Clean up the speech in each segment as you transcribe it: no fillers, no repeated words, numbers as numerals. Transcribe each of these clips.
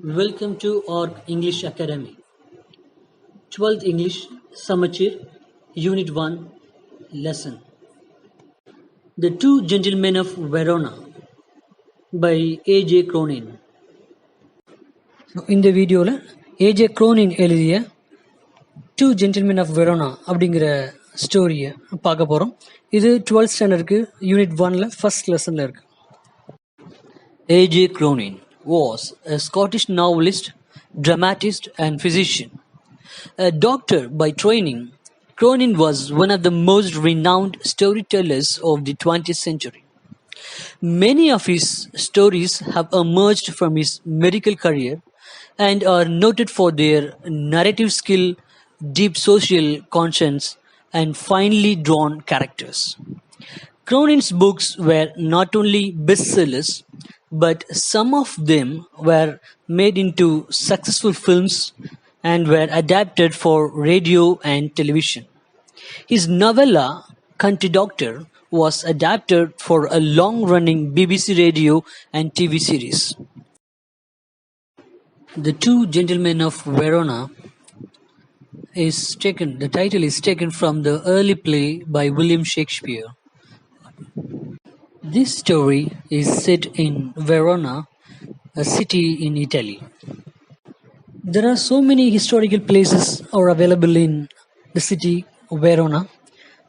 Welcome to our English Academy. 12th English Samachir, Unit 1, Lesson. The Two Gentlemen of Verona by A.J. Cronin. இந்த வீடியோவில் AJ Cronin எழுதிய two gentlemen of Verona அப்படிங்கிற ஸ்டோரியை பார்க்க போகிறோம். இது 12th ஸ்டாண்டர்டுக்கு யூனிட் 1ல் ஃபர்ஸ்ட் லெசனில் இருக்குது. A.J. Cronin was a Scottish novelist, dramatist, and physician. A doctor by training, Cronin was one of the most renowned storytellers of the 20th century. Many of his stories have emerged from his medical career and are noted for their narrative skill, deep social conscience, and finely drawn characters. Cronin's books were not only bestsellers, but some of them were made into successful films and were adapted for radio and television. His novella, Country Doctor, was adapted for a long-running BBC radio and TV series. The Two Gentlemen of Verona the title is taken from the early play by William Shakespeare. This story is set in Verona, a city in Italy. There are so many historical places are available in the city of Verona,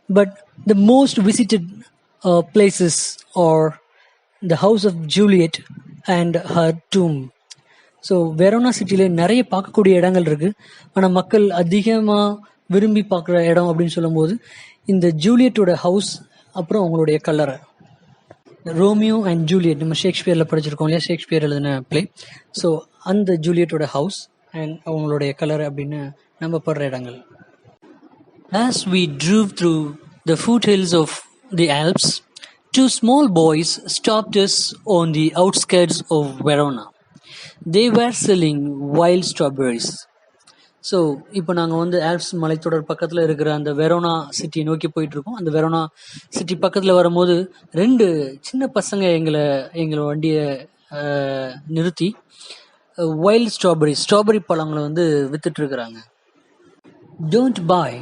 but the most visited places are the house of Juliet and her tomb. So Verona சிட்டியில் நிறைய பார்க்கக்கூடிய இடங்கள் இருக்குது. ஆனால் மக்கள் அதிகமாக விரும்பி பார்க்குற இடம் அப்படின்னு சொல்லும்போது இந்த ஜூலியட்டோட ஹவுஸ், அப்புறம் அவங்களுடைய கல்லறை. ரோமியோ அண்ட் ஜூலியட் நம்ம ஷேக்ஸ்பியரில் படிச்சிருக்கோம் இல்லையா, ஷேக்ஸ்பியர் எழுதின பிளே. ஸோ அந்த ஜூலியட்டோட ஹவுஸ் அண்ட் அவங்களுடைய கல்லறை அப்படின்னு நம்பப்படுற இடங்கள். As we drove through the foothills of the Alps, two small boys stopped us on the outskirts of Verona. They were selling wild strawberries. So இப்போ நாங்கள் வந்து ஆல்ப்ஸ் மலைத்தொடர் பக்கத்தில் இருக்கிற அந்த வெரோனா சிட்டியை நோக்கி போயிட்டுருக்கோம். அந்த வெரோனா சிட்டி பக்கத்தில் வரும்போது ரெண்டு சின்ன பசங்க எங்களை வண்டியை நிறுத்தி வைல்ட் ஸ்ட்ராபெரி பழங்களை வந்து வித்துட்ருக்குறாங்க. Don't buy,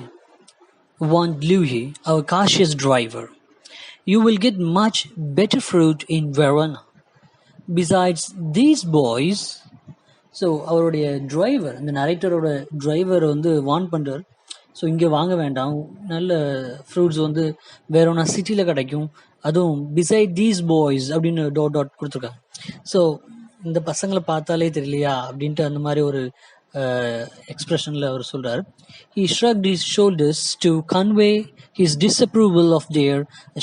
warned Louis, our cautious driver. You will get much better fruit in Verona. Besides these boys, so அவருடைய டிரைவர், இந்த நரேட்டரோட டிரைவர் வந்து வார்ன் பண்ணுறார். ஸோ இங்கே வாங்க வேண்டாம், நல்ல ஃப்ரூட்ஸ் வந்து வெரோனா சிட்டியில் கிடைக்கும், அதுவும் பிசைட் தீஸ் பாய்ஸ் அப்படின்னு டாட் கொடுத்துருக்காங்க. ஸோ இந்த பசங்களை பார்த்தாலே தெரியலையா அப்படின்ட்டு அந்த மாதிரி ஒரு எக்ஸ்பிரஷனில் அவர் சொல்கிறார். He shrugged his shoulders to convey his disapproval of their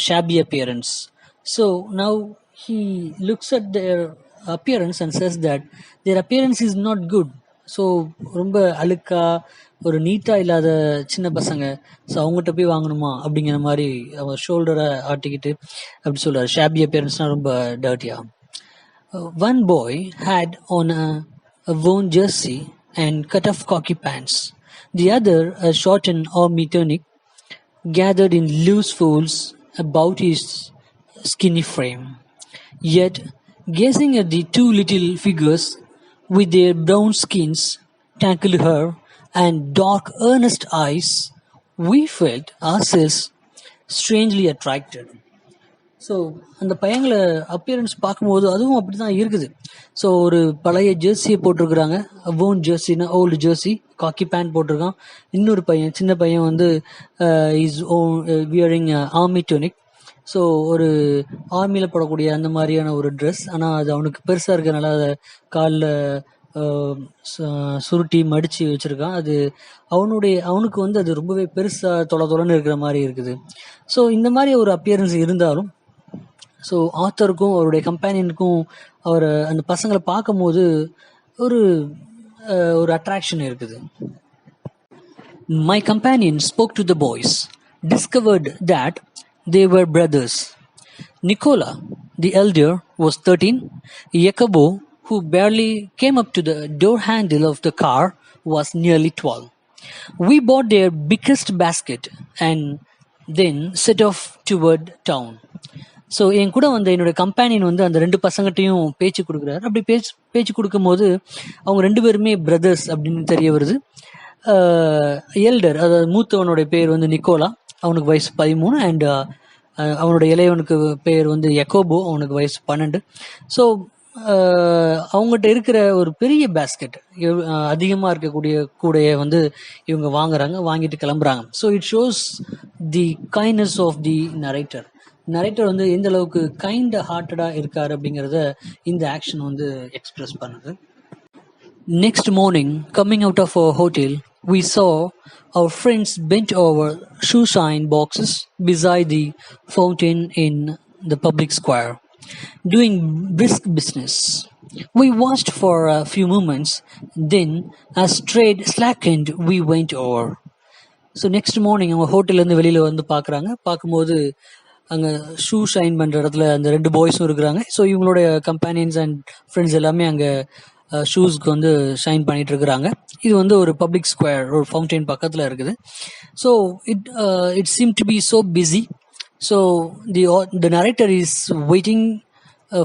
shabby appearance. So now he looks at their appearance and says that their appearance is not good. So ரொம்ப அழுக்கா ஒரு நீட்டாக இல்லாத சின்ன பசங்க, ஸோ அவங்ககிட்ட போய் வாங்கணுமா அப்படிங்கிற மாதிரி அவர் ஷோல்டரை ஆட்டிக்கிட்டு அப்படி சொல்கிறார். ஷாபி அப்பியரன்ஸ்னால் ரொம்ப டர்ட்டியா. One boy had on a worn jersey and cut-off khaki pants. The other a shortened army tunic gathered in loose folds about his skinny frame. Yet, gazing at the two little figures with their brown skins, tangled hair, and dark, earnest eyes, we felt ourselves strangely attracted. So அந்த பையங்களை appearance பார்க்கும்போது அதுவும் அப்படி தான் இருக்குது. So ஒரு பழைய ஜெர்சியை போட்டிருக்கிறாங்க, வோன் ஜெர்சின்னா old Jersey, காக்கி pant போட்டிருக்கான். இன்னொரு பையன், சின்ன பையன் வந்து is wearing army tunic. So ஒரு ஆர்மியில் போடக்கூடிய அந்த மாதிரியான ஒரு ட்ரெஸ், ஆனால் அது அவனுக்கு பெருசாக இருக்கிறனால அதை காலில் சுருட்டி மடித்து வச்சுருக்கான். அது அவனுக்கு வந்து அது ரொம்பவே பெருசாக தொலைன்னு இருக்கிற மாதிரி இருக்குது. ஸோ இந்த மாதிரி ஒரு அப்பியரன்ஸ் இருந்தாலும், ஸோ ஆத்தருக்கும் அவருடைய கம்பேனியனுக்கும் அவர் அந்த பசங்களை பார்க்கும்போது ஒரு அட்ராக்ஷன் இருக்குது. My companion spoke to the boys, discovered that they were brothers. Nicola, the elder, was 13. Jacobo, who barely came up to the door handle of the car, was nearly 12. We bought their biggest basket and then set off toward town. So என் கூட வந்த என்னோட companion வந்து அந்த 2 பசங்கட்டையும் பேச்சு கொடுக்குறாரு. அப்படி பேச்சு கொடுக்கும்போது அவங்க 2 பேருமே பிரதர்ஸ் அப்படின்னு தெரிய வருது. எல்டர், அதாவது மூத்தவனுடைய பேர் வந்து நிக்கோலா, அவனுக்கு வயசு 13, அண்ட் அவனோட இளையவனுக்கு பேர் வந்து எக்கோபோ, அவனுக்கு வயசு 12. ஸோ அவங்ககிட்ட இருக்கிற ஒரு பெரிய பேஸ்கெட், அதிகமாக இருக்கக்கூடிய கூடையை வந்து இவங்க வாங்கிட்டு கிளம்புறாங்க. So it shows the kindness of the narrator வந்து எந்த அளவுக்கு கைண்ட் ஹார்ட்டடாக இருக்காரு அப்படிங்கிறத இந்த ஆக்ஷன் வந்து எக்ஸ்பிரஸ் பண்ணுது. Next morning, coming out of our hotel, we saw our friends bent over shoe shine boxes beside the fountain in the public square, doing brisk business. We watched for a few moments, then, as trade slackened, we went over. So next morning அவங்க ஹோட்டல்லேருந்து வெளியில் வந்து பார்க்கும்போது அங்கே shoe shine பண்ணுற இடத்துல அந்த 2 பாய்ஸும் இருக்கிறாங்க. So இவங்களோட கம்பேனியன்ஸ் அண்ட் ஃப்ரெண்ட்ஸ் எல்லாமே அங்கே ஷூஸ்க்கு வந்து ஷைன் பண்ணிட்டு இருக்கிறாங்க. இது வந்து ஒரு பப்ளிக் ஸ்கொயர், ஒரு ஃபவுண்டைன் பக்கத்தில் இருக்குது. So it seem to be so busy. So the narrator is waiting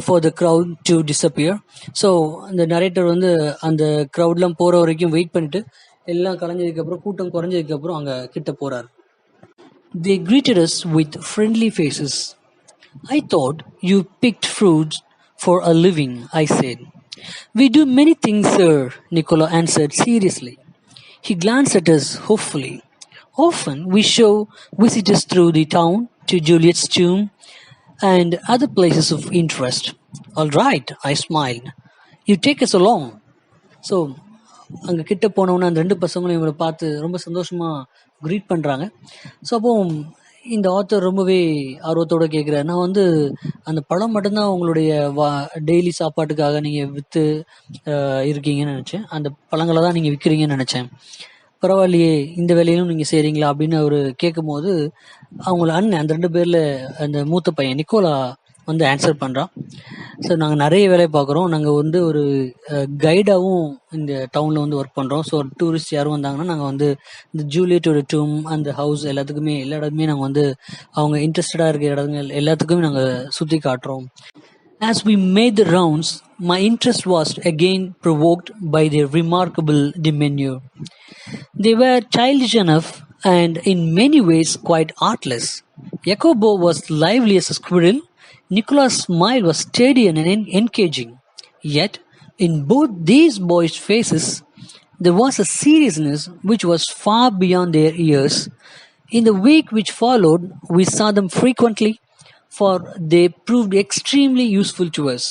for the crowd to disappear. ஸோ அந்த நரேட்டர் வந்து அந்த க்ரௌட்லாம் போகிற வரைக்கும் வெயிட் பண்ணிட்டு எல்லாம் கலைஞ்சதுக்கப்புறம், கூட்டம் குறைஞ்சதுக்கப்புறம் அங்கே கிட்ட போகிறார். They greeted us with friendly faces. "I thought you picked fruits for a living," I said. "We do many things, sir," Nicola answered seriously. He glanced at us hopefully. "Often we show visitors through the town to Juliet's tomb and other places of interest." "All right," I smiled. "You take us along." So அங்கே கிட்ட போனோன்னு அந்த 2 பசங்களும் இவங்களை பார்த்து ரொம்ப சந்தோஷமாக greet பண்ணுறாங்க. ஸோ அப்போ இந்த ஆத்தர் ரொம்பவே ஆர்வத்தோடு கேட்குறாரு, "நான் வந்து அந்த பழம் மட்டும்தான் உங்களுடைய டெய்லி சாப்பாட்டுக்காக நீங்கள் விற்று இருக்கீங்கன்னு நினச்சேன், அந்த பழங்களை தான் நீங்கள் விற்கிறீங்கன்னு நினச்சேன். பரவாயில்லையே, இந்த வேலையிலும் நீங்கள் செய்கிறீங்களா?" அப்படின்னு அவர் கேட்கும்போது அவங்கள அண்ணன், அந்த 2 பேரில் அந்த மூத்த பையன் நிக்கோலா வந்து ஆன்சர் பண்ணுறான். ஸோ நாங்கள் நிறைய வேலையை பார்க்குறோம். நாங்கள் வந்து ஒரு கைடாகவும் இந்த டவுனில் வந்து ஒர்க் பண்ணுறோம். ஸோ டூரிஸ்ட் யாரும் வந்தாங்கன்னா நாங்கள் வந்து இந்த ஜூலியட்டோட டூம், அந்த ஹவுஸ் எல்லா இடத்துக்குமே நாங்கள் வந்து அவங்க இன்ட்ரெஸ்டடாக இருக்கிற இடங்கள் எல்லாத்துக்குமே நாங்கள் சுற்றி காட்டுறோம். As we made the rounds, my interest was again provoked by their remarkable demeanor. They were childish enough and in many ways quite artless. Jacobo was lively as a squirrel. Nicola's smile was steady and engaging. Yet, in both these boys' faces, there was a seriousness which was far beyond their years. In the week which followed, we saw them frequently, for they proved extremely useful to us.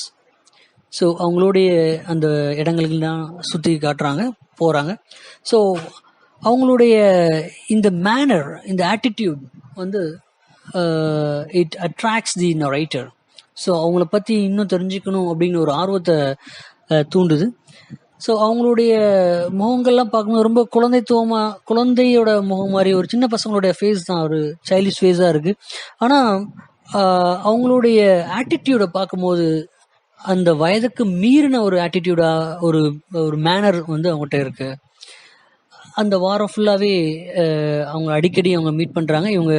So அவங்களுடைய அந்த இடங்களுக்கெல்லாம் சுற்றி காட்டுறாங்க, போகிறாங்க. So அவங்களுடைய இந்த manor, இந்த attitude வந்து it attracts the narrator. So அவங்கள பற்றி இன்னும் தெரிஞ்சுக்கணும் அப்படின்னு ஒரு ஆர்வத்தை தூண்டுது. ஸோ அவங்களுடைய முகங்கள்லாம் பார்க்கும்போது ரொம்ப குழந்தையோட முகம் மாதிரி, ஒரு சின்ன பசங்களுடைய ஃபேஸ் தான், ஒரு சைல்டிஷ் ஃபேஸாக இருக்குது. ஆனால் அவங்களுடைய ஆட்டிடியூடை பார்க்கும்போது அந்த வயதுக்கு மீறின ஒரு ஆட்டிடியூடாக, ஒரு மேனர் வந்து அவங்ககிட்ட இருக்குது. அந்த வாரம் ஃபுல்லாகவே அவங்க அடிக்கடி அவங்க மீட் பண்ணுறாங்க. இவங்க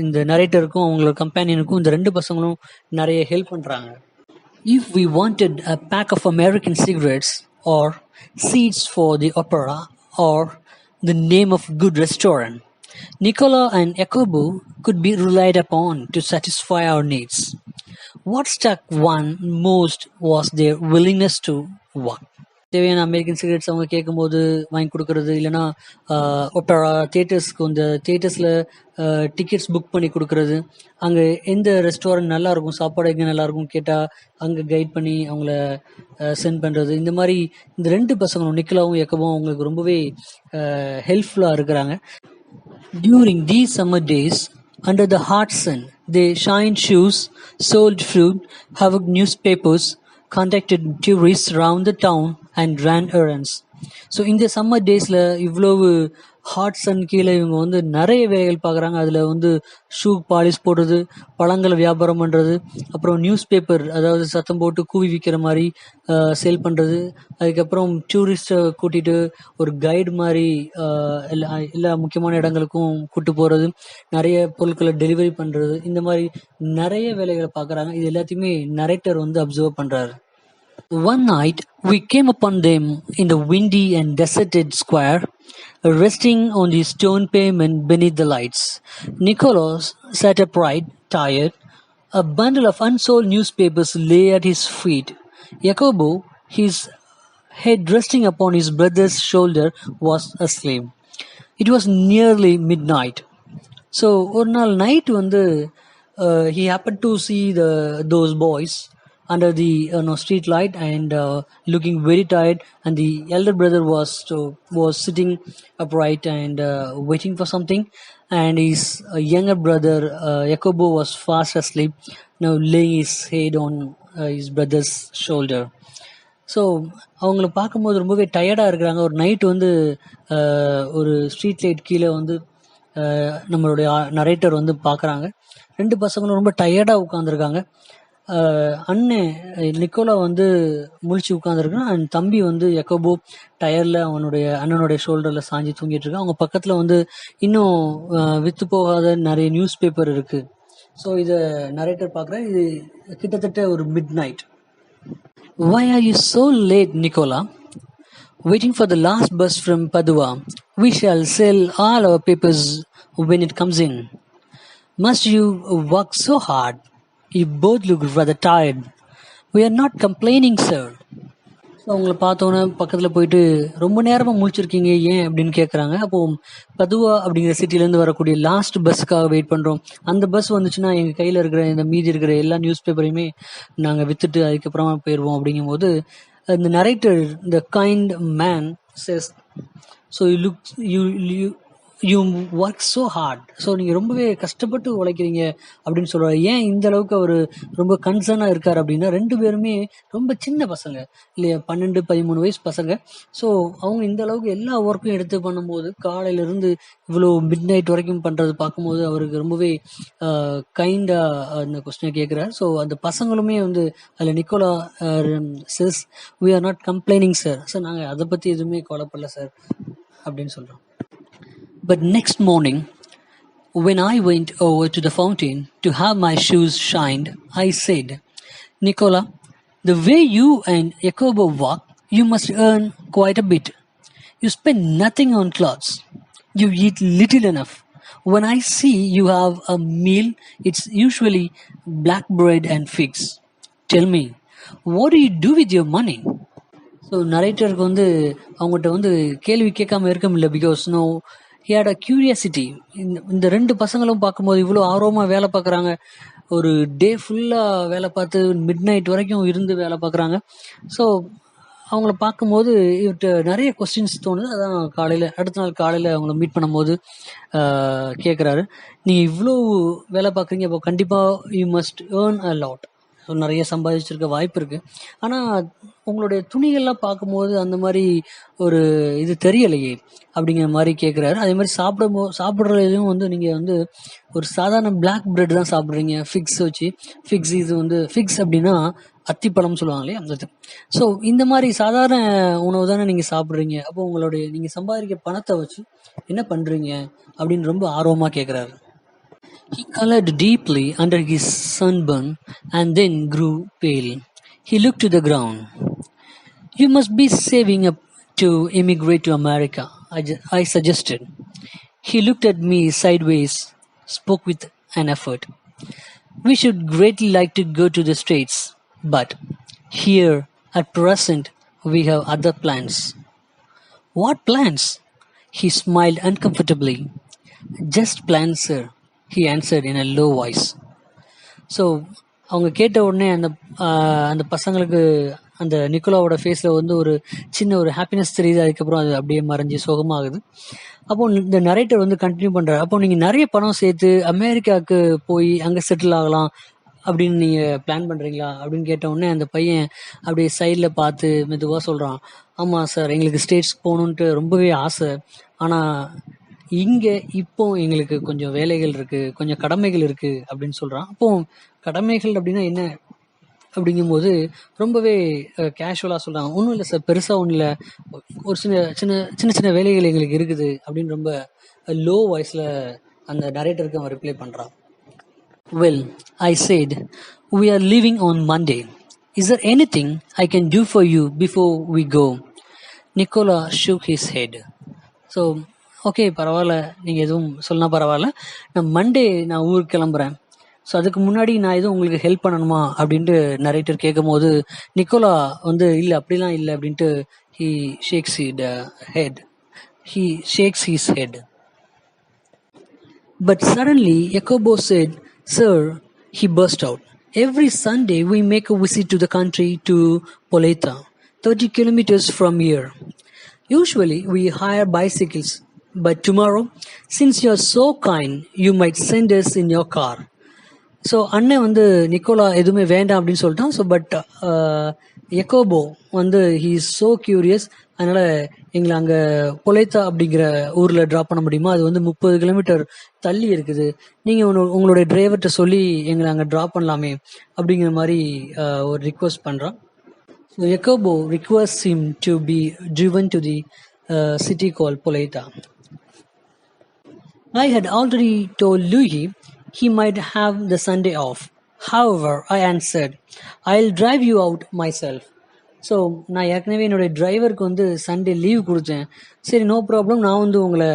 இந்த நரேட்டருக்கும் அவங்களோட கம்பேனியனுக்கும் இந்த 2 பசங்களும் நிறைய ஹெல்ப் பண்ணுறாங்க. If we wanted a pack of American cigarettes or seats for the opera or the name of good restaurant, Nicola and Jacobo could be relied upon to satisfy our needs. What struck one most was their willingness to work. தேவையான American cigarettes அவங்க கேட்கும்போது வாங்கி கொடுக்கறது, இல்லைனா opera தியேட்டர்ஸ்க்கு இந்த தியேட்டர்ஸில் tickets book பண்ணி கொடுக்கறது, அங்கே எந்த ரெஸ்டாரண்ட் நல்லாயிருக்கும், சாப்பாடு எங்கே நல்லாயிருக்கும் கேட்டால் அங்கே கைட் பண்ணி அவங்கள சென்ட் பண்ணுறது. இந்த மாதிரி இந்த 2 பசங்களும் நிக்கலாவும் எக்கவும் அவங்களுக்கு ரொம்பவே ஹெல்ப்ஃபுல்லாக இருக்கிறாங்க. During these summer days, under the hot sun, they shined shoes, sold fruit, hawked newspapers, contacted tourists around the town, and ran errands. So இந்த சம்மர் டேஸில் இவ்வளவு ஹாட் சன் கீழே இவங்க வந்து நிறைய வேலைகள் பார்க்குறாங்க. அதில் வந்து ஷூ பாலிஷ் போடுறது, பழங்களை வியாபாரம் பண்ணுறது, அப்புறம் நியூஸ் பேப்பர் அதாவது சத்தம் போட்டு கூவி விற்கிற மாதிரி சேல் பண்ணுறது, அதுக்கப்புறம் டூரிஸ்ட்டை கூட்டிகிட்டு ஒரு கைடு மாதிரி எல்லா முக்கியமான இடங்களுக்கும் கூட்டு போகிறது, நிறைய பொருட்களை டெலிவரி பண்ணுறது, இந்த மாதிரி நிறைய வேலைகளை பார்க்குறாங்க. இது எல்லாத்தையுமே நரேட்டர் வந்து அப்சர்வ் பண்ணுறாரு. One night we came upon them in the windy and deserted square, resting on the stone pavement beneath the lights. Nicholas sat upright, tired. A bundle of unsold newspapers lay at his feet. Jacobo, his head resting upon his brother's shoulder, was asleep. It was nearly midnight. So ஒரு நாள் night வந்து he happened to see those boys under the street light and looking very tired, and the elder brother was sitting upright and waiting for something, and his younger brother Jacobo was fast asleep, now laying his head on his brother's shoulder. So அவங்கள பார்க்கும்போது ரொம்பவே டயர்டாக இருக்கிறாங்க. ஒரு night வந்து ஒரு street light கீழே வந்து நம்மளுடைய நரேட்டர் வந்து பார்க்குறாங்க. 2 பசங்களும் ரொம்ப டயர்டாக உட்காந்துருக்காங்க. அண்ணன் நிக்கோலா வந்து முழிச்சு உட்காந்துருக்கான், அண்ட் தம்பி வந்து எக்கோபோ டயரில் அண்ணனுடைய ஷோல்டரில் சாஞ்சி தூங்கிட்டு இருக்கான். அவங்க பக்கத்தில் வந்து இன்னும் விற்று போகாத நிறைய நியூஸ் பேப்பர் இருக்குது. ஸோ இதை நரேட்டர் பார்க்குறேன். இது கிட்டத்தட்ட ஒரு mid night. Why are you so late, Nicola? Waiting for the last bus from Padua. We shall sell all our papers when it comes in. Must you work so hard? You both look rather tired. We are not complaining, sir. So அவங்கள பார்த்தோன்னே பக்கத்தில் போயிட்டு ரொம்ப நேரமாக முழிச்சிருக்கீங்க ஏன் அப்படின்னு கேட்குறாங்க. அப்போது பதுவா அப்படிங்கிற சிட்டிலேருந்து வரக்கூடிய லாஸ்ட் பஸ்ஸுக்காக வெயிட் பண்ணுறோம். அந்த பஸ் வந்துச்சுன்னா எங்கள் கையில் இருக்கிற இந்த மீதி இருக்கிற எல்லா நியூஸ் பேப்பரையுமே நாங்கள் விற்றுட்டு அதுக்கப்புறமா போயிடுவோம். அப்படிங்கும்போது இந்த narrator, the kind man says, so you work so hard. So நீங்கள் ரொம்பவே கஷ்டப்பட்டு உழைக்கிறீங்க அப்படின்னு சொல்கிறார். ஏன் இந்த அளவுக்கு அவர் ரொம்ப கன்சர்னாக இருக்கார் அப்படின்னா, 2 பேருமே ரொம்ப சின்ன பசங்க இல்லையா, 12-13 வயசு பசங்க. ஸோ அவங்க இந்த அளவுக்கு எல்லா ஒர்க்கும் எடுத்து பண்ணும்போது காலையிலேருந்து இவ்வளோ மிட் நைட் வரைக்கும் பண்ணுறது பார்க்கும்போது அவருக்கு ரொம்பவே கைண்டாக அந்த கொஸ்டினை கேட்குறாரு. ஸோ அந்த பசங்களுமே வந்து அதில் Nicola says, we are not complaining, sir. Sir நாங்கள் அதை பற்றி எதுவுமே கவலைப்படல சார் அப்படின்னு சொல்கிறோம். But next morning, when I went over to the fountain to have my shoes shined, I said, Nicola, the way you and Jacobo walk, you must earn quite a bit. You spend nothing on clothes. You eat little enough. When I see you have a meal, it's usually black bread and figs. Tell me, what do you do with your money? So நரேட்டருக்கு வந்து அவங்ககிட்ட வந்து கேள்வி கேட்காம இருக்க முடியல. Because no he had a curiosity. இந்த 2 பசங்களும் பார்க்கும்போது இவ்வளோ ஆர்வமாக வேலை பார்க்குறாங்க. ஒரு டே ஃபுல்லாக வேலை பார்த்து மிட் நைட் வரைக்கும் இருந்து வேலை பார்க்குறாங்க. ஸோ அவங்கள பார்க்கும்போது இவர்கிட்ட நிறைய கொஸ்டின்ஸ் தோணுது. அதான் அடுத்த நாள் காலையில் அவங்கள மீட் பண்ணும்போது கேட்குறாரு, நீங்கள் இவ்வளோ வேலை பார்க்குறீங்க, அப்போ கண்டிப்பாக you must earn a lot. So நிறைய சம்பாதிச்சிருக்க வாய்ப்பு இருக்குது. ஆனால் உங்களுடைய துணிகள்லாம் பார்க்கும்போது அந்த மாதிரி ஒரு இது தெரியலையே அப்படிங்கிற மாதிரி கேட்குறாரு. அதே மாதிரி சாப்பிட்றதுலையும் வந்து நீங்கள் வந்து ஒரு சாதாரண பிளாக் பிரெட் தான் சாப்பிட்றீங்க ஃபிக்ஸ் வச்சு. இது வந்து ஃபிக்ஸ் அப்படின்னா அத்திப்பழம் சொல்லுவாங்க இல்லையா, அந்த. ஸோ இந்த மாதிரி சாதாரண உணவு தானே நீங்கள் சாப்பிட்றீங்க, அப்போ நீங்கள் சம்பாதிக்க பணத்தை வச்சு என்ன பண்ணுறீங்க அப்படின்னு ரொம்ப ஆர்வமாக கேட்குறாரு. He colored deeply under his sunburn and then grew pale. He looked to the ground. You must be saving up to emigrate to America, I suggested. He looked at me sideways, spoke with an effort. We should greatly like to go to the States, but here at present we have other plans. What plans? He smiled uncomfortably. Just plans, sir, he answered in a low voice. So அவங்க கேட்ட உடனே அந்த பசங்களுக்கு அந்த நிக்கோலாவோட ஃபேஸில் வந்து ஒரு சின்ன ஒரு ஹாப்பினஸ் தெரியுது. அதுக்கப்புறம் அது அப்படியே மறைஞ்சி சோகமாகுது. அப்போ இந்த நரேட்டர் வந்து கண்டினியூ பண்ணுறாரு. அப்போ நீங்கள் நிறைய பணம் சேர்த்து அமெரிக்காவுக்கு போய் அங்கே செட்டில் ஆகலாம் அப்படின்னு நீங்கள் பிளான் பண்ணுறீங்களா அப்படின்னு கேட்ட உடனே அந்த பையன் அப்படியே சைடில் பார்த்து மெதுவாக சொல்கிறான், ஆமாம் சார், எங்களுக்கு ஸ்டேட்ஸ்க்கு போகணுன்ட்டு ரொம்பவே ஆசை. ஆனால் இங்கே இப்போ எங்களுக்கு கொஞ்சம் வேலைகள் இருக்குது, கொஞ்சம் கடமைகள் இருக்குது அப்படின்னு சொல்கிறான். அப்போ கடமைகள் அப்படின்னா என்ன அப்படிங்கும்போது ரொம்பவே கேஷுவலாக சொல்கிறாங்க. ஒன்றும் இல்லை சார், பெருசாக ஒன்றும் இல்லை, ஒரு சின்ன சின்ன சின்ன சின்ன வேலைகள் எங்களுக்கு இருக்குது அப்படின்னு ரொம்ப லோ வாய்ஸில் அந்த டைரக்டருக்கு அவன் ரிப்ளை பண்ணுறான். Well, I said, we are leaving on Monday. Is there anything I can do for you before we go? Nicola shook his head. So, okay, பரவாயில்ல, நீங்கள் எதுவும் சொன்னா பரவாயில்ல, நான் ஊருக்கு கிளம்புறேன். ஸோ அதுக்கு முன்னாடி நான் எதுவும் உங்களுக்கு ஹெல்ப் பண்ணணுமா அப்படின்ட்டு நரேட்டர் கேட்கும் போது நிக்கோலா வந்து இல்லை, அப்படிலாம் இல்லை அப்படின்ட்டு he shakes his head. But suddenly Jacobo said, "Sir," he burst out, "every Sunday we make a visit to the country to Poleta, 30 kilometers from here. Usually we hire bicycles, but tomorrow, since you're so kind, you might send us in your car." So அண்ணன் வந்து Nicolas எதுவுமே வேண்டாம் அப்படின்னு சொல்லிட்டான். So but எக்கோபோ வந்து he is so curious, அதனால எங்களை அங்கே பொலேத்தா அப்படிங்கிற ஊரில் ட்ராப் பண்ண முடியுமா, அது வந்து 30 கிலோமீட்டர் தள்ளி இருக்குது, நீங்கள் உங்களுடைய டிரைவர்கிட்ட சொல்லி எங்களை அங்கே ட்ராப் பண்ணலாமே அப்படிங்கிற மாதிரி ஒரு ரிக்வஸ்ட் பண்ணுறான். So Jacobo request him to be driven to the city called Poleta. I had already told Louis he might have the Sunday off. However, I answered, I'll drive you out myself. So நான் ஏற்கனவே என்னுடைய டிரைவருக்கு வந்து Sunday leave கொடுத்தேன். சரி, no problem, நான் வந்து உங்களை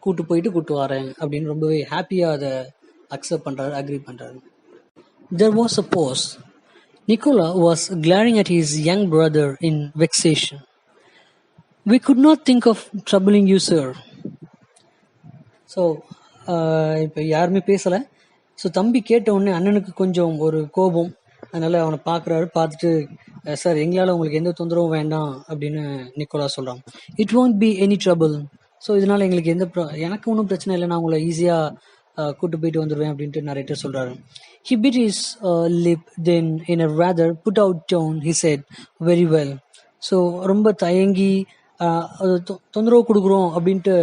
கூட்டு வரேன் அப்படின்னு ரொம்பவே ஹாப்பியாக அதை அக்செப்ட் பண்ணுறாரு, அக்ரி பண்ணுறாரு. There was a pause. Nicola was glaring at his young brother in vexation. We could not think of troubling you, sir. So இப்போ யாருமே பேசலை. ஸோ தம்பி கேட்ட உடனே அண்ணனுக்கு கொஞ்சம் ஒரு கோபம், அதனால் அவனை பார்த்துட்டு, சார், எங்களால் உங்களுக்கு எந்த தொந்தரவும் வேண்டாம் அப்படின்னு நிக்கோலா சொல்கிறான். It won't be any trouble. So இதனால் எங்களுக்கு எனக்கு ஒன்றும் பிரச்சனை இல்லை, நான் உங்களை ஈஸியாக கூட்டு போயிட்டு வந்துடுவேன் அப்படின்ட்டு நரேட்டர் சொல்கிறாரு. He bit his lip, then in a rather put out tone he said, very well. So ரொம்ப தயங்கி தொந்தரவு கொடுக்குறோம் அப்படின்ட்டு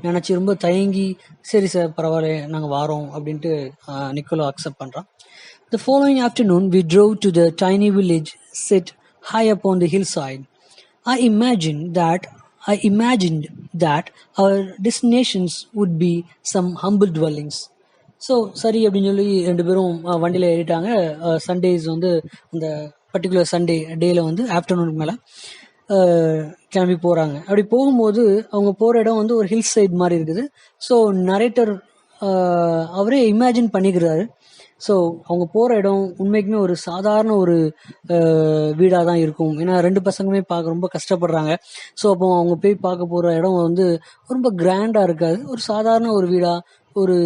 நினச்சி ரொம்ப தயங்கி, சரி சார், பரவாயில்ல, நாங்கள் வாரோம் அப்படின்ட்டு நிக்கோலா அக்செப்ட் பண்ணுறான். The following afternoon we drove to the tiny village set high up on the hillside. I imagined that our destinations would be some humble dwellings. So சரி அப்படின்னு சொல்லி 2 பேரும் வண்டியில் ஏறிட்டாங்க. சண்டேஸ் வந்து அந்த பர்டிகுலர் சண்டே டேயில் வந்து ஆஃப்டர்நூனுக்கு மேலே கிளம்பி போகிறாங்க. அப்படி போகும்போது அவங்க போகிற இடம் வந்து ஒரு ஹில் சைட் மாதிரி இருக்குது. ஸோ நரேட்டர் அவரே இமேஜின் பண்ணிக்கிறாரு. ஸோ அவங்க போகிற இடம் உண்மைக்குமே ஒரு சாதாரண ஒரு வீடாக தான் இருக்கும். ஏன்னா 2 பசங்களுமே ரொம்ப கஷ்டப்படுறாங்க. ஸோ அப்போ அவங்க போய் பார்க்க போகிற இடம் வந்து ரொம்ப கிராண்டாக இருக்காது, ஒரு சாதாரண ஒரு வீடாக, ஒரு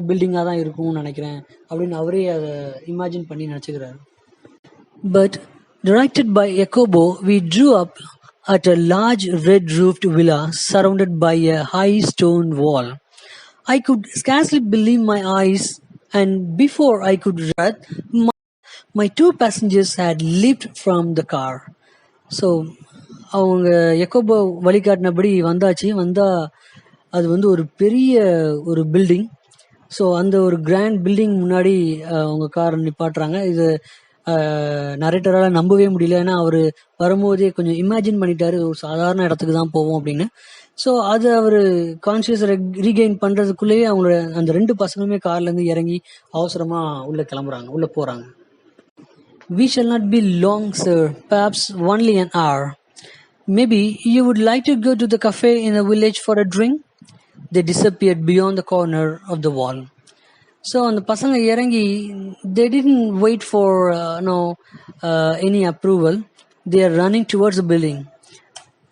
பில்டிங்காக தான் இருக்கும்னு நினைக்கிறேன் அப்படின்னு அவரே அதை இமேஜின் பண்ணி நினச்சிக்கிறாரு. But directed by Jacobo, we drew up at a large red-roofed villa surrounded by a high stone wall. I could scarcely believe my eyes, and before I could read, my 2 passengers had leaped from the car. So, அவங்க எக்கோபோ வழிகாட்டினபடி வந்தால் அது வந்து ஒரு பெரிய ஒரு building. So அந்த ஒரு grand building முன்னாடி அவங்க காரை நிப்பாட்டுறாங்க. இது நரேட்டரால் நம்பவே முடியல. ஏன்னா அவர் வரும்போதே கொஞ்சம் இமேஜின் பண்ணிட்டாரு, ஒரு சாதாரண இடத்துக்கு தான் போவோம் அப்படின்னு. ஸோ அது அவர் கான்சியஸ் ரீகெயின் பண்ணுறதுக்குள்ளேயே அவங்களோட அந்த 2 பசங்களுமே கார்லேருந்து இறங்கி அவசரமாக உள்ளே போகிறாங்க. We shall not be long, sir. Perhaps only an hour. Maybe you would like to go to the cafe in the village for a drink? They disappeared beyond the corner of the wall. So அந்த பசங்க இறங்கி, they didn't wait for any approval. They are running towards the building.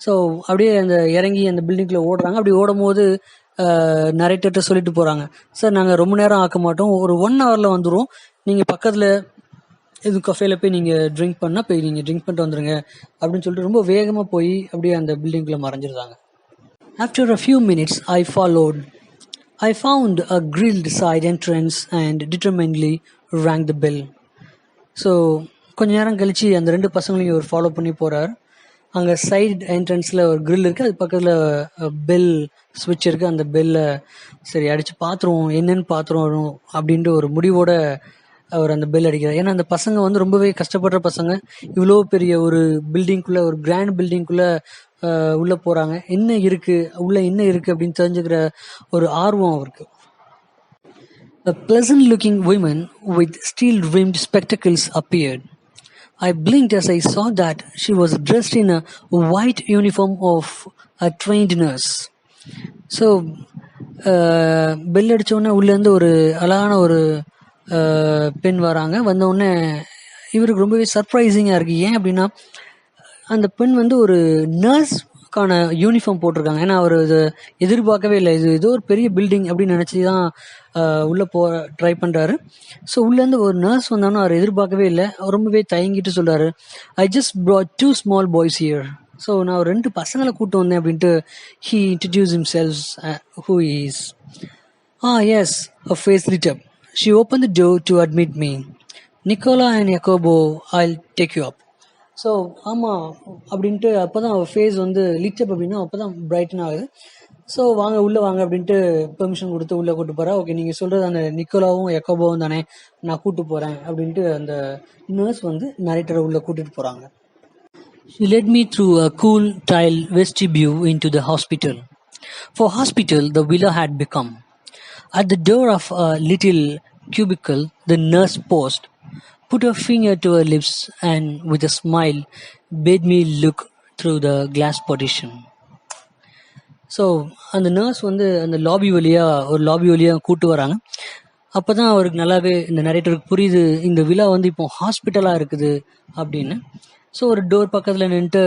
So அப்படியே அந்த இறங்கி அந்த பில்டிங்கில் ஓடுறாங்க. அப்படி ஓடும் போது நரேட்டர்கிட்ட சொல்லிட்டு போகிறாங்க, சார், நாங்கள் ரொம்ப நேரம் ஆக்க மாட்டோம், ஒரு 1 ஹவரில் வந்துடும், நீங்கள் பக்கத்தில் இது கஃபேல போய் நீங்கள் ட்ரிங்க் பண்ணால் போய் நீங்கள் ட்ரிங்க் பண்ணிட்டு வந்துடுங்க அப்படின்னு சொல்லிட்டு ரொம்ப வேகமாக போய் அப்படியே அந்த பில்டிங்கில் மறைஞ்சிருந்தாங்க. After a few minutes I followed. I found a grilled side entrance and determinedly rang the bell. So கொஞ்ச நேரம் கழிச்சு அந்த 2 பசங்களையும் அவர் ஃபாலோ பண்ணி போகிறார். அங்கே சைடு என்ட்ரன்ஸில் ஒரு grill இருக்குது, அது பக்கத்தில் பெல் ஸ்விட்ச் இருக்குது. அந்த பெல்லை சரி அடித்து பார்த்துருவோம், என்னன்னு பார்த்துருவோம் அப்படின்ட்டு ஒரு முடிவோட அவர் அந்த பெல் அடிக்கிறார். ஏன்னா அந்த பசங்க வந்து ரொம்பவே கஷ்டப்படுற பசங்க. இவ்வளோ பெரிய ஒரு பில்டிங்குள்ளே, ஒரு கிராண்ட் பில்டிங்குள்ளே உள்ளே போகிறாங்க. என்ன இருக்குது உள்ளே, என்ன இருக்குது அப்படின்னு தெரிஞ்சுக்கிற ஒரு ஆர்வம் அவருக்கு. A pleasant-looking woman with steel-rimmed spectacles appeared. I blinked as I saw that she was dressed in a white uniform of a trained nurse. So bell அடித்தோடனே உள்ளேருந்து ஒரு அழகான ஒரு பெண் வராங்க. வந்தவுடனே இவருக்கு ரொம்பவே சர்ப்ரைசிங்காக இருக்குது. ஏன் அப்படின்னா அந்த பெண் வந்து ஒரு நர்ஸ்க்கான யூனிஃபார்ம் போட்டிருக்காங்க. ஏன்னா அவர் இதை எதிர்பார்க்கவே இல்லை. இது ஏதோ ஒரு பெரிய பில்டிங் அப்படின்னு நினச்சி தான் உள்ளே ட்ரை பண்ணுறாரு. ஸோ உள்ளேருந்து ஒரு நர்ஸ் வந்தாலும் அவர் எதிர்பார்க்கவே இல்லை. அவர் ரொம்பவே தயங்கிட்டு சொல்கிறாரு, I just brought 2 small boys here. So நான் ஒரு 2 பசங்களை கூப்பிட்டு வந்தேன் அப்படின்ட்டு he introduced himself who he is. Yes, her face lit up. She opened the door to admit me. Nicola and Jacobo, I'll take you up. So ஆமாம் அப்படின்ட்டு அப்போ தான் அவள் ஃபேஸ் வந்து லிட்டப் அப்படின்னா அப்போ தான் பிரைட்டன் ஆகுது. ஸோ வாங்க உள்ளே வாங்க அப்படின்ட்டு பெர்மிஷன் கொடுத்து உள்ளே கூப்பிட்டு போகிறா. ஓகே, நீங்கள் சொல்கிறது அந்த நிக்கோலாவும் எக்கோபோவும் தானே, நான் கூப்பிட்டு போகிறேன் அப்படின்ட்டு அந்த நர்ஸ் வந்து நரேட்டரை உள்ளே கூட்டிகிட்டு போகிறாங்க. She led me through a cool tile vestibule into the hospital. For hospital, the villa had become. At the door of a little cubicle, the nurse paused, put her finger to her lips, and with a smile bade me look through the glass partition. So அந்த nurse வந்து அந்த lobby வழியாக கூப்பிட்டு வராங்க. அப்போ தான் அவருக்கு நல்லாவே இந்த நரேட்டருக்கு புரியுது, இந்த விழா வந்து இப்போ ஹாஸ்பிட்டலாக இருக்குது அப்படின்னு. ஸோ ஒரு டோர் பக்கத்தில் நின்றுட்டு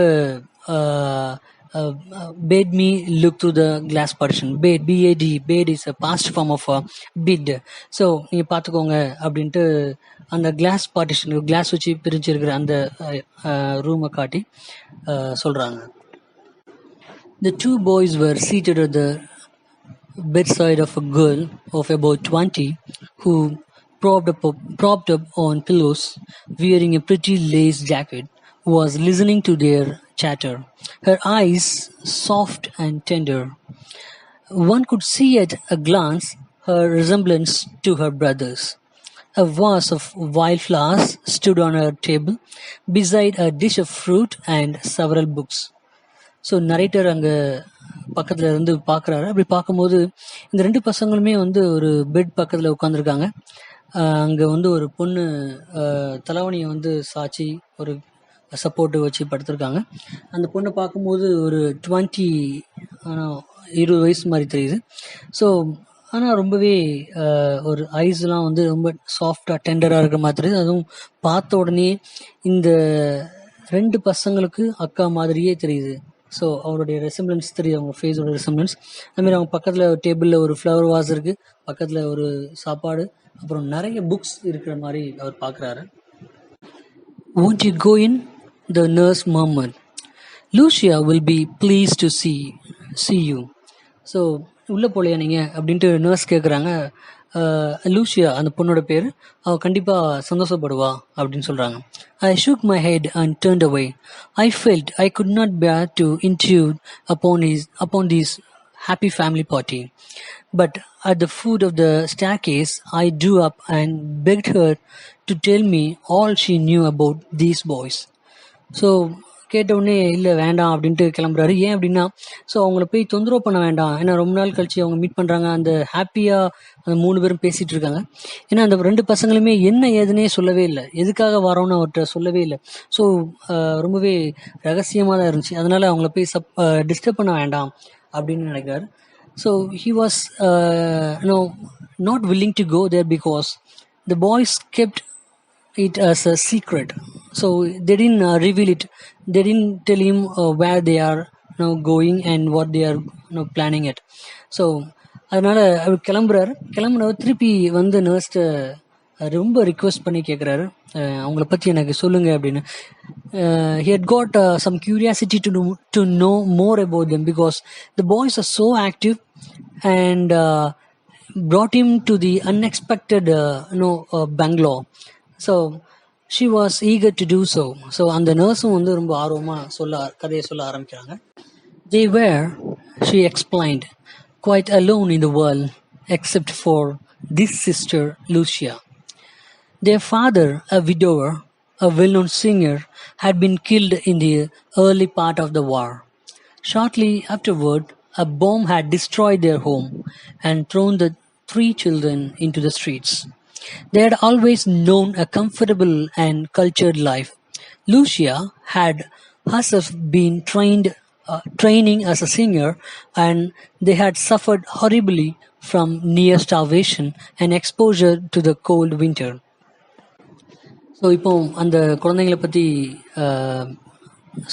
bade me look through the glass partition. Bade is a past form of bid. So நீங்கள் பார்த்துக்கோங்க அப்படின்ட்டு அந்த கிளாஸ் பார்ட்டிஷன், கிளாஸ் வச்சு பிரிஞ்சிருக்கிற அந்த ரூமை காட்டி சொல்கிறாங்க. The 2 boys were seated at the bedside of a girl of about 20 who propped up on pillows, wearing a pretty lace jacket, was listening to their chatter, her eyes soft and tender. One could see at a glance her resemblance to her brothers. A vase of wildflowers stood on her table, beside a dish of fruit and several books. So narrator அங்கே பக்கத்தில் இருந்து பார்க்குறாரு. அப்படி பார்க்கும்போது இந்த 2 பசங்களுமே வந்து ஒரு பெட் பக்கத்தில் உட்காந்துருக்காங்க. அங்கே வந்து ஒரு பொண்ணு தலைவணியை வந்து சாய்ச்சி ஒரு சப்போர்ட்டு வச்சு படுத்திருக்காங்க. அந்த பொண்ணை பார்க்கும்போது ஒரு 20 வயசு மாதிரி தெரியுது. ஸோ ஆனால் ரொம்பவே ஒரு ஐஸ்லாம் வந்து ரொம்ப சாஃப்டாக டெண்டராக இருக்கிற மாதிரி தெரியுது. அதுவும் பார்த்த உடனே இந்த 2 பசங்களுக்கு அக்கா மாதிரியே தெரியுது. ஸோ அவருடைய ரெசம்பிளன்ஸ் தெரியுது, அவங்க ஃபேஸோட ரெசம்பிளன்ஸ். அதுமாதிரி அவங்க பக்கத்தில் டேபிளில் ஒரு ஃப்ளவர் வாஸ் இருக்குது, பக்கத்தில் ஒரு சாப்பாடு, அப்புறம் நிறைய புக்ஸ் இருக்கிற மாதிரி அவர் பார்க்குறாரு. Won't you go in? The nurse murmured. Lucia will be pleased to see you. So உள்ளே போலையா நீங்கள் அப்படின்ட்டு நர்ஸ் கேட்குறாங்க. லூசியா அந்த பொண்ணோட பேர், அவள் கண்டிப்பாக சந்தோஷப்படுவா அப்படின்னு சொல்கிறாங்க. I shook my head and turned away. I felt I could not bear to intrude upon this happy family party. But at the foot of the staircase, I drew up and begged her to tell me all she knew about these boys. So கேட்டவுடனே இல்லை வேண்டாம் அப்படின்ட்டு கிளம்புறாரு. ஏன் அப்படின்னா so அவங்கள போய் தொந்தரவு பண்ண வேண்டாம், ஏன்னா ரொம்ப நாள் கழிச்சு அவங்க மீட் பண்ணுறாங்க, அந்த ஹாப்பியாக அந்த 3 பேரும் பேசிகிட்டு இருக்காங்க. ஏன்னா அந்த 2 பசங்களுமே என்ன ஏதுன்னே சொல்லவே இல்லை, எதுக்காக வரோன்னு அவர்கிட்ட சொல்லவே இல்லை. ஸோ ரொம்பவே ரகசியமாக தான் இருந்துச்சு. அதனால் அவங்கள போய் டிஸ்டர்ப் பண்ண வேண்டாம் அப்படின்னு நினைக்கிறாரு. So he was not willing to go there because the boys kept it as a secret. So they didn't reveal it. They didn't tell him where they are now going and what they are planning it. So அதனால் அவர் கிளம்புனவர் திருப்பி வந்து நர்ஸ்ட்டை ரொம்ப request பண்ணி கேட்குறாரு, அவங்கள பற்றி எனக்கு சொல்லுங்கள் அப்படின்னு. He had got some curiosity to know more about them because the boys are so active and brought him to the unexpected Bangalore. So she was eager to do so. So அந்த நர்ஸும் வந்து ரொம்ப ஆர்வமாக கதையை சொல்ல ஆரம்பிக்கிறாங்க. They were, she explained, quite alone in the world except for this sister Lucia. Their father, a widower, a well-known singer, had been killed in the early part of the war. Shortly afterward, a bomb had destroyed their home and thrown the 3 children into the streets. They had always known a comfortable and cultured life. Lucia had herself been training as a singer, and they had suffered horribly from near starvation and exposure to the cold winter. So இப்போ அந்த குழந்தைங்களை பற்றி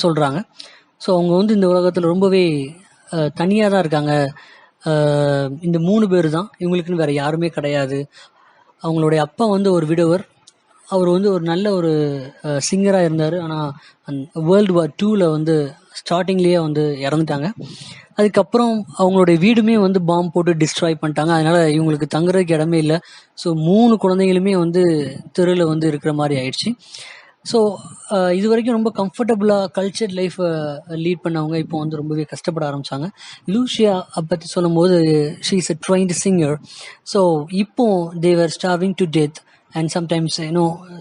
சொல்கிறாங்க. So அவங்க வந்து இந்த உலகத்தில் ரொம்பவே தனியாக தான் இருக்காங்க. இந்த 3 பேர் தான், இவங்களுக்குன்னு வேறு யாருமே கிடையாது. அவங்களுடைய அப்பா வந்து ஒரு விடவர். அவர் வந்து ஒரு நல்ல ஒரு சிங்கராக இருந்தார். ஆனால் வேர்ல்டு வார் 2ல் வந்து ஸ்டார்டிங்லேயே வந்து இறந்துட்டாங்க. அதுக்கப்புறம் அவங்களுடைய வீடுமே வந்து பாம்பு போட்டு டிஸ்ட்ராய் பண்ணிட்டாங்க. அதனால் இவங்களுக்கு தங்குறதுக்கு இடமே இல்லை. ஸோ 3 குழந்தைங்களுமே வந்து தெருவில் வந்து இருக்கிற மாதிரி ஆயிடுச்சு. ஸோ இது வரைக்கும் ரொம்ப கம்ஃபர்டபுளாக கல்ச்சர் லைஃப்பை லீட் பண்ணவங்க இப்போ வந்து ரொம்பவே கஷ்டப்பட ஆரம்பித்தாங்க. லூசியா பற்றி சொல்லும்போது she is a trained singer. So இப்போ they were starving to death and sometimes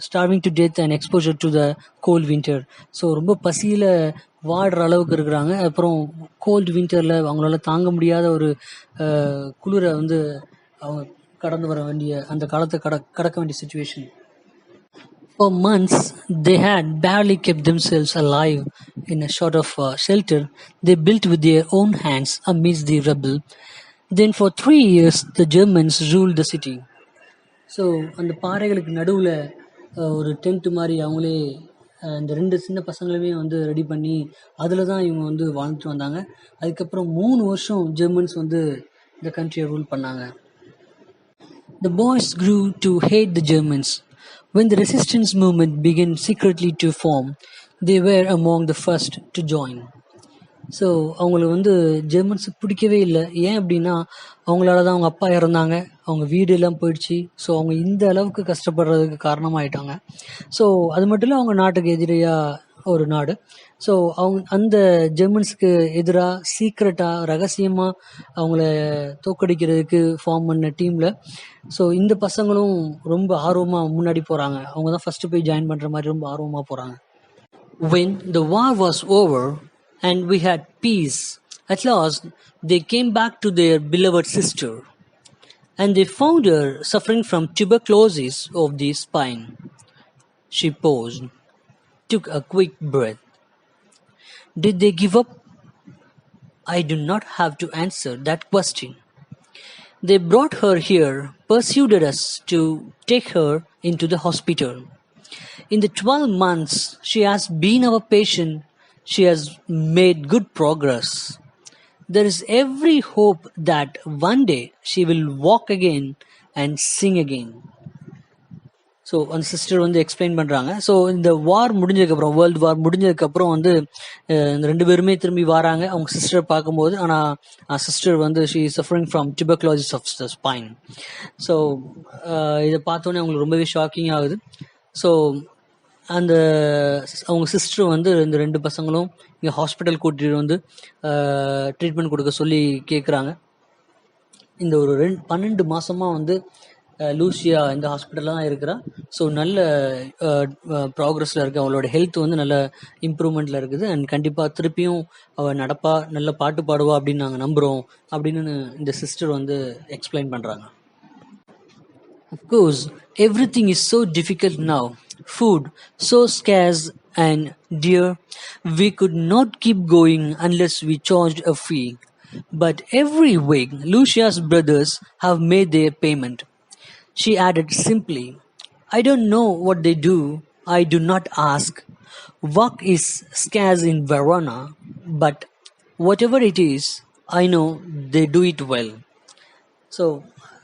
starving to death and exposure to the cold winter. So ரொம்ப பசியில் வாடுற அளவுக்கு இருக்கிறாங்க. அப்புறம் கோல்டு வின்டரில் அவங்களால தாங்க முடியாத ஒரு குளிரை வந்து அவங்க கடந்து வர வேண்டிய அந்த காலத்தை கடக்க வேண்டிய situation. For months, they had barely kept themselves alive in a sort of shelter they built with their own hands amidst the rubble. Then for 3 years, the Germans ruled the city. So அந்த பாறைகளுக்கு நடுவில் ஒரு tent மாதிரி அவங்களே இந்த 2 சின்ன பசங்களுமே வந்து ready பண்ணி அதில் தான் இவங்க வந்து வாழ்ந்துட்டு வந்தாங்க. அதுக்கப்புறம் 3 வருஷம் ஜெர்மன்ஸ் வந்து இந்த கண்ட்ரியை ரூல் பண்ணாங்க. The boys grew to hate the Germans. When the resistance movement began secretly to form, they were among the first to join. So அவங்களுக்கு வந்து ஜெர்மன்ஸுக்கு பிடிக்கவே இல்லை. ஏன் அப்படின்னா அவங்களால தான் அவங்க அப்பா இறந்தாங்க, அவங்க வீடு எல்லாம் போயிடுச்சு. ஸோ அவங்க இந்த அளவுக்கு கஷ்டப்படுறதுக்கு காரணமாயிட்டாங்க. ஸோ அது மட்டும் இல்லை, அவங்க நாட்டுக்கு எதிரியாக ஒரு நாடு. ஸோ அவங்க அந்த ஜெர்மன்ஸுக்கு எதிராக சீக்ரெட்டாக ரகசியமாக அவங்கள தோக்கடிக்கிறதுக்கு ஃபார்ம் பண்ண டீமில் ஸோ இந்த பசங்களும் ரொம்ப ஆர்வமாக முன்னாடி போகிறாங்க. அவங்க தான் ஃபஸ்ட்டு போய் ஜாயின் பண்ணுற மாதிரி ரொம்ப ஆர்வமாக போகிறாங்க. When the war was over and we had peace, at last they came back to their beloved sister, and they found her suffering from tuberculosis of the spine. She paused, took a quick breath. Did they give up? I do not have to answer that question. They brought her here, persuaded us to take her into the hospital. In the 12 months she has been our patient, she has made good progress. There is every hope that one day she will walk again and sing again. So அந்த sister வந்து explain பண்ணுறாங்க. So இந்த வார் முடிஞ்சதுக்கப்புறம், world war முடிஞ்சதுக்கப்புறம் வந்து இந்த 2 பேருமே திரும்பி வராங்க அவங்க சிஸ்டரை பார்க்கும்போது. ஆனால் சிஸ்டர் வந்து she suffering from tuberculosis of the spine. ஸோ இதை பார்த்தோன்னே அவங்களுக்கு ரொம்பவே ஷாக்கிங் ஆகுது. ஸோ அந்த அவங்க சிஸ்டர் வந்து இந்த 2 பசங்களும் இங்கே ஹாஸ்பிட்டல் கூட்டிகிட்டு வந்து ட்ரீட்மெண்ட் கொடுக்க சொல்லி கேட்குறாங்க. இந்த ஒரு 12 மாதமாக வந்து லூசியா இந்த ஹாஸ்பிட்டலில் தான் இருக்கிறா. ஸோ நல்ல ப்ராக்ரஸில் இருக்குது, அவளோட ஹெல்த் வந்து நல்ல இம்ப்ரூவ்மெண்ட்டில் இருக்குது. அண்ட் கண்டிப்பாக திருப்பியும் அவள் நடப்பா, நல்ல பாட்டு பாடுவா அப்படின்னு நாங்கள் நம்புகிறோம் அப்படின்னு இந்த சிஸ்டர் வந்து எக்ஸ்பிளைன் பண்ணுறாங்க. Of course everything is so difficult now. Food so scarce and dear. We could not keep going unless we charged a fee. But every week, Lucia's brothers have made their payment. She added simply, I don't know what they do. I do not ask. Work is scarce in Verona, but whatever it is, I know they do it well. So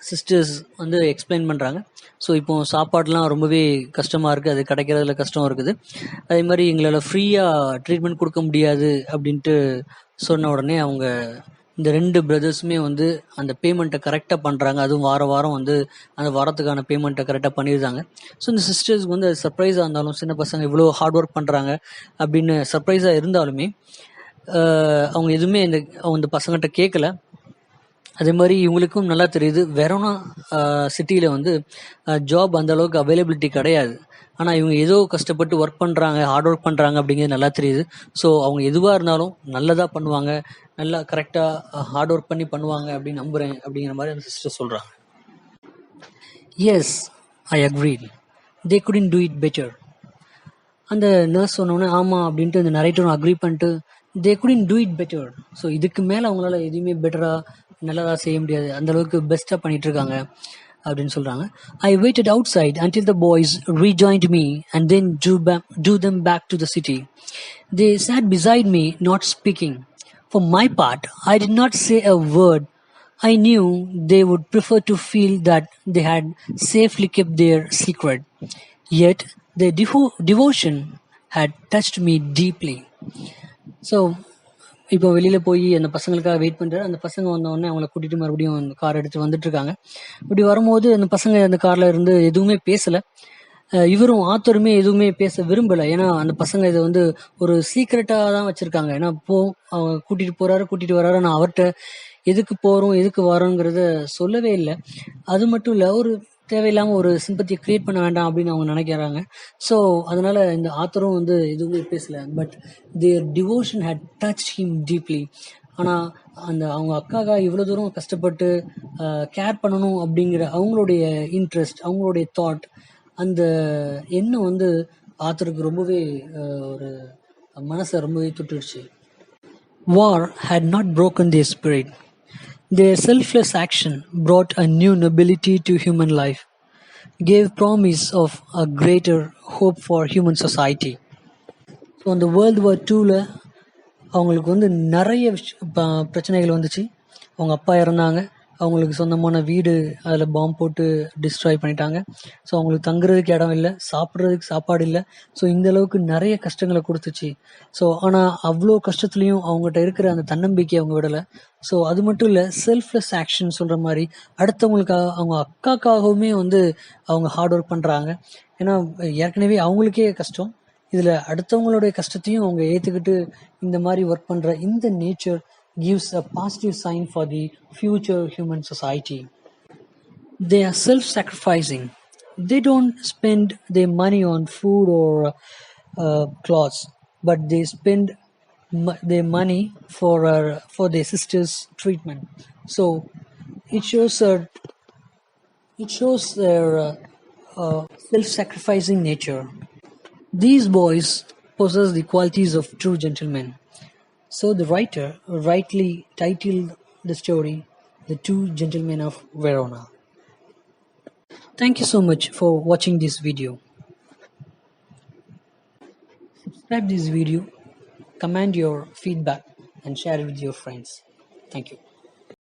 sisters வந்து explain பண்ணுறாங்க. So இப்போது சாப்பாடெலாம் ரொம்பவே கஷ்டமாக இருக்குது, அது கிடைக்கிறதுல கஷ்டம் இருக்குது. அதே மாதிரி எங்களால் ஃப்ரீயாக ட்ரீட்மெண்ட் கொடுக்க முடியாது அப்படின்ட்டு சொன்ன உடனே அவங்க இந்த 2 பிரதர்ஸுமே வந்து அந்த பேமெண்ட்டை கரெக்டாக பண்ணுறாங்க. அதுவும் வாரம் வந்து அந்த வாரத்துக்கான பேமெண்ட்டை கரெக்டாக பண்ணிடுறாங்க. ஸோ இந்த சிஸ்டர்ஸ்க்கு வந்து அது சர்ப்ரைஸாக இருந்தாலும், சின்ன பசங்க இவ்வளோ ஹார்ட் ஒர்க் பண்ணுறாங்க அப்படின்னு சர்ப்ரைஸாக இருந்தாலுமே அவங்க எதுவுமே இந்த பசங்கள்கிட்ட கேட்கல. அதே மாதிரி இவங்களுக்கும் நல்லா தெரியுது, வெரோனா சிட்டியில் வந்து ஜாப் அந்த அளவுக்கு அவைலபிலிட்டி கிடையாது. ஆனால் இவங்க ஏதோ கஷ்டப்பட்டு ஒர்க் பண்ணுறாங்க, ஹார்ட் ஒர்க் பண்ணுறாங்க அப்படிங்கிறது நல்லா தெரியுது. ஸோ அவங்க எதுவாக இருந்தாலும் நல்லதாக பண்ணுவாங்க, நல்லா கரெக்டாக ஹார்ட் ஒர்க் பண்ணி பண்ணுவாங்க அப்படின்னு நம்புகிறேன் அப்படிங்கிற மாதிரி அந்த சிஸ்டர் சொல்கிறாங்க. Yes, I agreed. They couldn't do it better. அந்த நர்ஸ் சொன்னோன்னே ஆமாம் அப்படின்ட்டு அந்த நரேட்டரும் அக்ரி பண்ணிட்டு they couldn't do it better. So இதுக்கு மேலே அவங்களால எதுவுமே பெட்டராக நல்லதாக செய்ய முடியாது, அந்த அளவுக்கு பெஸ்ட்டாக பண்ணிட்டு இருக்காங்க அப்படின்னு சொல்கிறாங்க. I waited outside until the boys rejoined me and then drew them back to the city. They sat beside me, not speaking. For my part, I did not say a word. I knew they would prefer to feel that they had safely kept their secret. Yet, their devotion had touched me deeply. So இப்போ வெளியில் போய் அந்த பசங்களுக்காக wait பண்ணுறாரு. அந்த பசங்க வந்தோடனே அவங்கள கூட்டிகிட்டு மறுபடியும் அந்த கார் எடுத்து வந்துட்டு இருக்காங்க. இப்படி வரும்போது அந்த பசங்க அந்த காரில் இருந்து எதுவுமே பேசலை. இவரும் ஆத்தருமே எதுவுமே பேச விரும்பலை. ஏன்னா அந்த பசங்க இதை வந்து ஒரு சீக்ரெட்டாக தான் வச்சுருக்காங்க. ஏன்னா அவங்க கூட்டிகிட்டு வராரு, நான் அவர்கிட்ட எதுக்கு போகிறோம் எதுக்கு வரோங்கிறத சொல்லவே இல்லை. அது மட்டும் இல்லை, ஒரு தேவையில்லாமல் ஒரு சிம்பத்தியை க்ரியேட் பண்ண வேண்டாம் அப்படின்னு அவங்க நினைக்கிறாங்க. ஸோ அதனால் இந்த ஆத்தரும் வந்து எதுவுமே பேசலை. But their devotion had touch him deeply. ஆனால் அவங்க அக்காக்காக இவ்வளோ தூரம் கஷ்டப்பட்டு கேர் பண்ணணும் அப்படிங்கிற அவங்களுடைய இன்ட்ரெஸ்ட், அவங்களுடைய தாட், அந்த எண்ணம் வந்து ஆத்தருக்கு ரொம்பவே ஒரு மனசை ரொம்பவே தொட்டுடுச்சு. War had not broken their spirit. Their selfless action brought a new nobility to human life, gave promise of a greater hope for human society. So அந்த வேர்ல்டு வார் 2ல் அவங்களுக்கு வந்து நிறைய பிரச்சனைகள் வந்துச்சு. அவங்க அப்பா இறந்தாங்க, அவங்களுக்கு சொந்தமான வீடு அதில் பாம்பு போட்டு டிஸ்ட்ராய் பண்ணிட்டாங்க. ஸோ அவங்களுக்கு தங்குறதுக்கு இடம் இல்லை, சாப்பிட்றதுக்கு சாப்பாடு இல்லை. ஸோ இந்த அளவுக்கு நிறைய கஷ்டங்களை கொடுத்துச்சு. ஸோ ஆனால் அவ்வளோ கஷ்டத்துலேயும் அவங்ககிட்ட இருக்கிற அந்த தன்னம்பிக்கை அவங்க விடலை. ஸோ அது மட்டும் இல்லை, செல்ஃப்லெஸ் ஆக்ஷன் சொல்கிற மாதிரி அடுத்தவங்களுக்காக, அவங்க அக்காக்காகவுமே வந்து அவங்க ஹார்ட் ஒர்க் பண்ணுறாங்க. ஏன்னா ஏற்கனவே அவங்களுக்கே கஷ்டம், இதில் அடுத்தவங்களுடைய கஷ்டத்தையும் அவங்க ஏற்றுக்கிட்டு இந்த மாதிரி ஒர்க் பண்ணுற இந்த nature gives a positive sign for the future human society. They are self-sacrificing. They don't spend their money on food or clothes, but they spend their money for their sister's treatment. So it shows their self-sacrificing nature. These boys possess the qualities of true gentlemen. So the writer rightly titled the story The Two Gentlemen of Verona. Thank you so much for watching this video. Subscribe this video, comment your feedback and share it with your friends. Thank you.